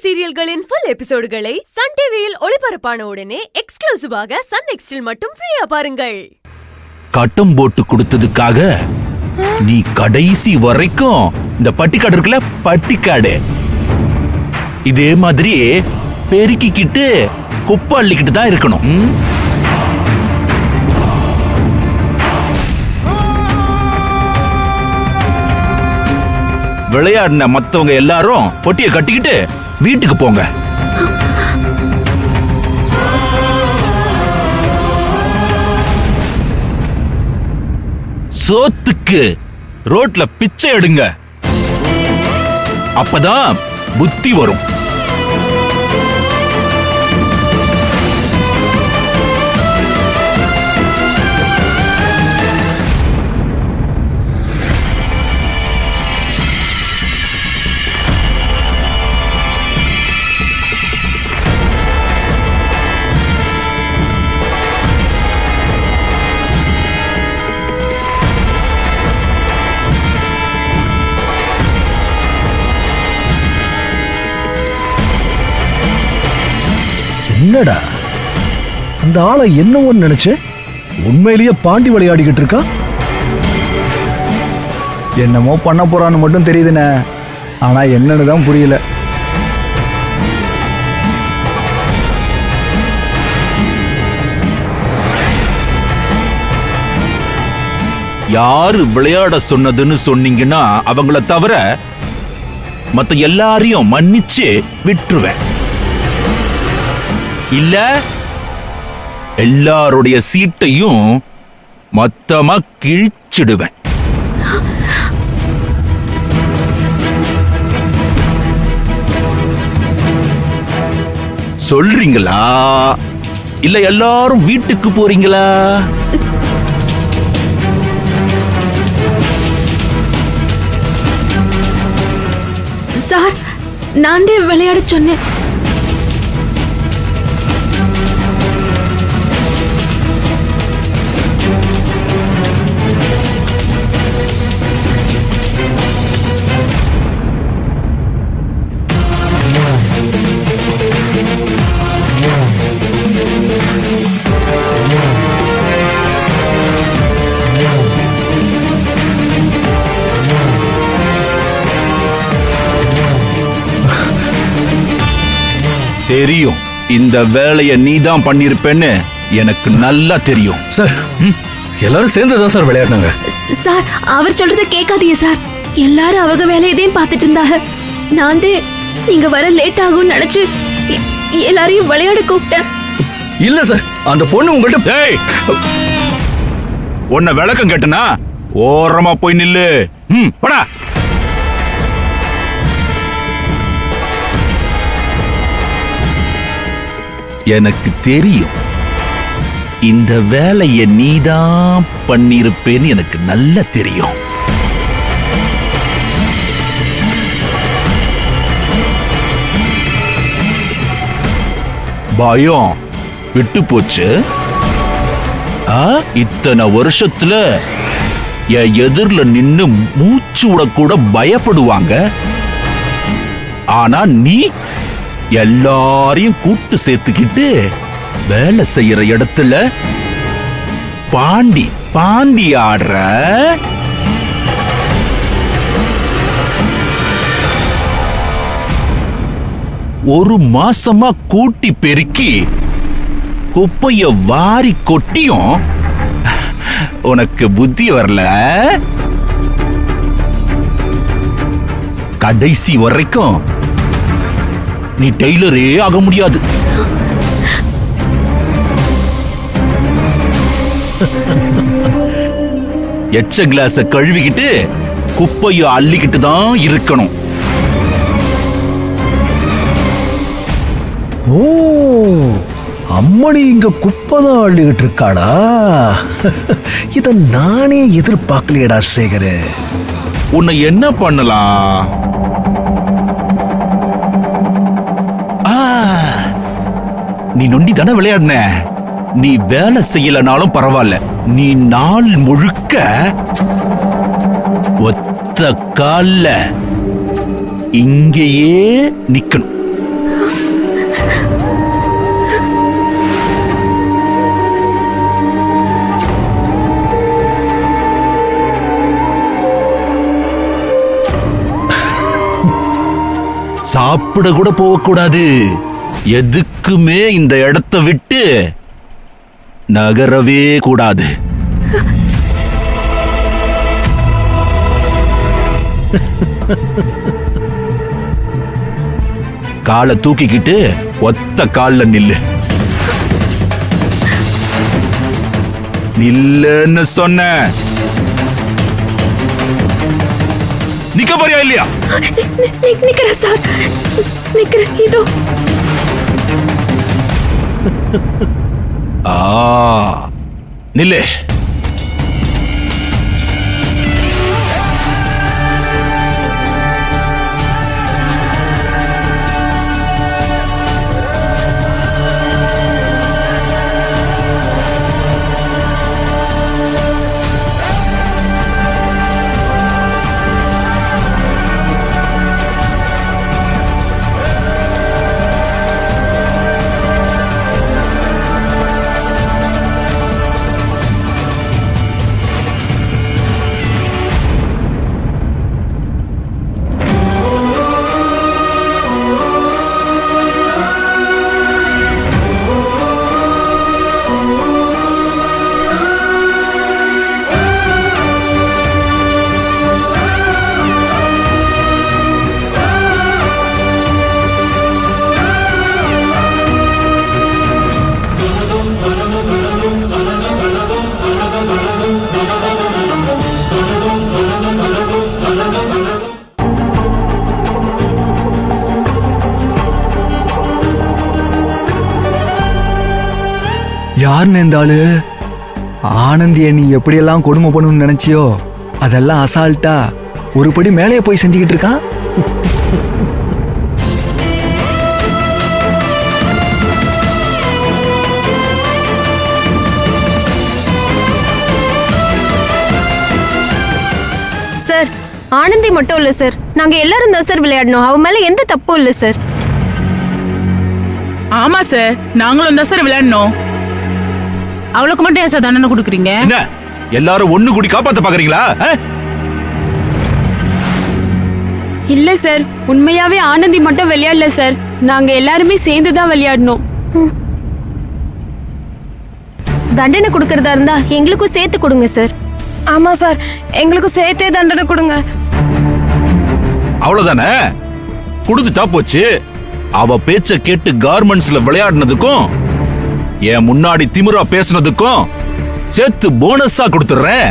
சீரியல்களின் full எபிசோடுகளை Sun டிவியில் ஒளிபரப்பான உடனே எக்ஸ்க்ளூசிவாக சன் நெக்ஸ்டில் மட்டும் ஃப்ரீயா பாருங்கள். கட்டம் போட்டு கொடுத்ததுக்காக நீ கடைசி வரைக்கும் இந்த பட்டிக்காடு இருக்குல்ல, பட்டிக்காடு இதே மாதிரி பெருக்கிக்கிட்டு குப்பை அள்ளிக்கிட்டு தான் இருக்கணும். விளையாடின மத்தவங்க எல்லாரும் பொட்டியை கட்டிக்கிட்டு வீட்டுக்கு போங்க. சோத்துக்கு ரோட்ல பிச்சை எடுங்க, அப்பதான் புத்தி வரும். என்னடா அந்த ஆளை என்னவோ நினைச்சு உண்மையிலேயே பாண்டி விளையாடிக்கிட்டு இருக்கா? என்னமோ பண்ண போறான்னு மட்டும் தெரியுதுண்ணே, ஆனா என்னன்னு தான் புரியல. யாரு விளையாட சொன்னதுன்னு சொன்னீங்கன்னா அவங்கள தவிர மத்த எல்லாரையும் மன்னிச்சு விட்டுருவேன். இல்ல எல்லாருடைய சீட்டையும் மொத்தமா கிழிச்சிடுவேன். சொல்றீங்களா இல்ல எல்லாரும் வீட்டுக்கு போறீங்களா? சார், நான் தான் விளையாட சொன்னேன். தெரியும், இந்த வேலையை நீதான் பண்ணிருப்பேன்னு எனக்கு நல்லா தெரியும். சார், எல்லாரும் சேர்ந்துதான் சார் விளையாடினாங்க. சார், அவர் சொல்றத கேட்காதீங்க சார். எல்லாரும் அவங்க வேலையதையும் பார்த்துட்டு இருந்தாங்க. நான் தான் நீங்க வர லேட் ஆகும்னு நினைச்சு எல்லாரையும் விளையாட கூப்பிட்டேன். இல்ல சார், அந்த பொண்ணு உங்கள்கிட்ட உன்னை விளக்கம் கேட்டனா ஓரமா போய் நில்லு. படா. எனக்கு தெரியும், இந்த வேலையை நீதான் பண்ணிருப்பேன்னு எனக்கு நல்லா தெரியும். பயம் விட்டு போச்சு. இத்தனை வருஷத்துல என் எதிரில நின்னு மூச்சு விடக்கூட பயப்படுவாங்க. ஆனா நீ எல்லாரையும் கூட்டு சேர்த்துக்கிட்டு வேலை செய்யற இடத்துல பாண்டி ஆடுற. ஒரு மாசமா கூட்டி பெருக்கி குப்பைய வாரி கொட்டியும் உனக்கு புத்தி வரல. கடைசி வரைக்கும் நீ டெய்லரே ஆக முடியாது. எச்ச கிளாஸ கழுவிக்கிட்டு குப்பைய அள்ளிக்கிட்டு தான் இருக்கணும். ஓ, அம்மணி இங்க குப்பைதான் அள்ளிக்கிட்டு இருக்காளா? இத நானே எதிர்பார்க்கலையடா சேகரு. உன்னை என்ன பண்ணலாம்? நீ நொண்டி தானே விளையாடின. நீ வேலை செய்யலனாலும் பரவாயில்ல, நீ நாள் முழுக்க ஒத்த கால்ல இங்கேயே நிக்கணும். சாப்பிட கூட போகக்கூடாது. எதுக்குமே இந்த இடத்தை விட்டு நகரவே கூடாது. காலை தூக்கிக்கிட்டு ஒத்த கால்ல நில்லு. நில்லுன்னு சொன்ன. நிக்க போறியா இல்லையா? நிக்கிறேன் சார், நிக்கிறேன். இதோ. நில்லு. யாருன்னு இந்த ஆளு? ஆனந்திய நீ எப்படியெல்லாம் கொடுமை பண்ணணும்னு நினைச்சியோ அதெல்லாம் அசால்ட்டா ஒரு படி மேலேயே போய் செஞ்சுக்கிட்டு இருக்கான். சார், ஆனந்தி மட்டும் இல்ல சார், நாங்க எல்லாரும் தான் சார் விளையாடணும். அவ மேல எந்த தப்பும் இல்ல சார். ஆமா சார், நாங்களும் தான் சார் விளையாடணும். அவளுக்கு மட்டும் ஏன் சார் தண்டனை கொடுக்குறீங்க? என்ன எல்லாரும் ஒண்ணு கூடி காப்பாத்த பாக்குறீங்களா? இல்ல சார், உண்மையாவே ஆனந்தி மட்டும் விளையாடல சார், நாங்க எல்லாருமே சேர்ந்து தான் விளையாடணும். தண்டனை கொடுக்கறதா இருந்தா எங்களுக்கும் சேர்த்து கொடுங்க சார். ஆமா சார், எங்களுக்கும் சேர்த்தே தண்டனை கொடுங்க. அவ்வளவுதானே, கொடுத்துட்டா போச்சு. அவ பேச்ச கேட்டு கார்மெண்ட்ஸ்ல விளையாடினதுக்கும் என் முன்னாடி திமிரா பேசுனதுக்கும் சேர்த்து போனஸா கொடுத்துறேன்.